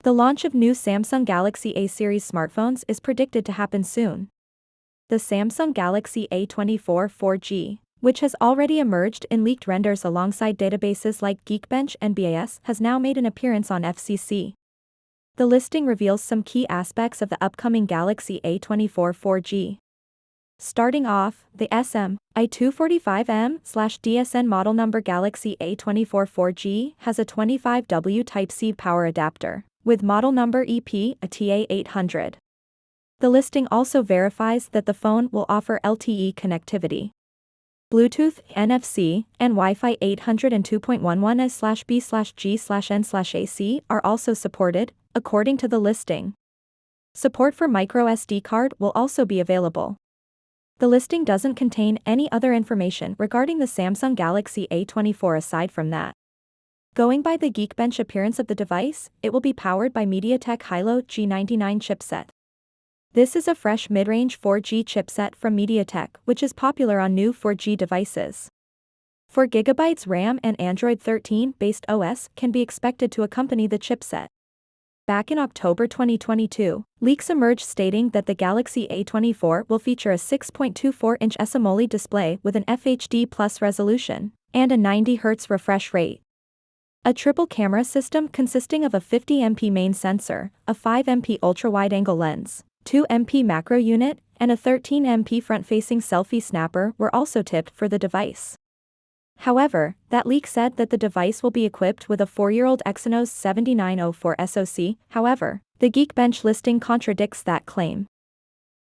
The launch of new Samsung Galaxy A series smartphones is predicted to happen soon. The Samsung Galaxy A24 4G, which has already emerged in leaked renders alongside databases like Geekbench and BAS, has now made an appearance on FCC. The listing reveals some key aspects of the upcoming Galaxy A24 4G. Starting off, the I245M/DSN model number Galaxy A24 4G has a 25W Type-C power adapter, with model number EP-ATA800. The listing also verifies that the phone will offer LTE connectivity. Bluetooth, NFC, and Wi-Fi 802.11s/B/G/N/AC are also supported, according to the listing. Support for microSD card will also be available. The listing doesn't contain any other information regarding the Samsung Galaxy A24 aside from that. Going by the Geekbench appearance of the device, it will be powered by MediaTek Hilo G99 chipset. This is a fresh mid-range 4G chipset from MediaTek, which is popular on new 4G devices. 4GB RAM and Android 13-based OS can be expected to accompany the chipset. Back in October 2022, leaks emerged stating that the Galaxy A24 will feature a 6.24-inch AMOLED display with an FHD+ resolution and a 90Hz refresh rate. A triple camera system consisting of a 50MP main sensor, a 5MP ultra-wide-angle lens, 2MP macro unit, and a 13MP front-facing selfie snapper were also tipped for the device. However, that leak said that the device will be equipped with a 4-year-old Exynos 7904 SoC. However, the Geekbench listing contradicts that claim.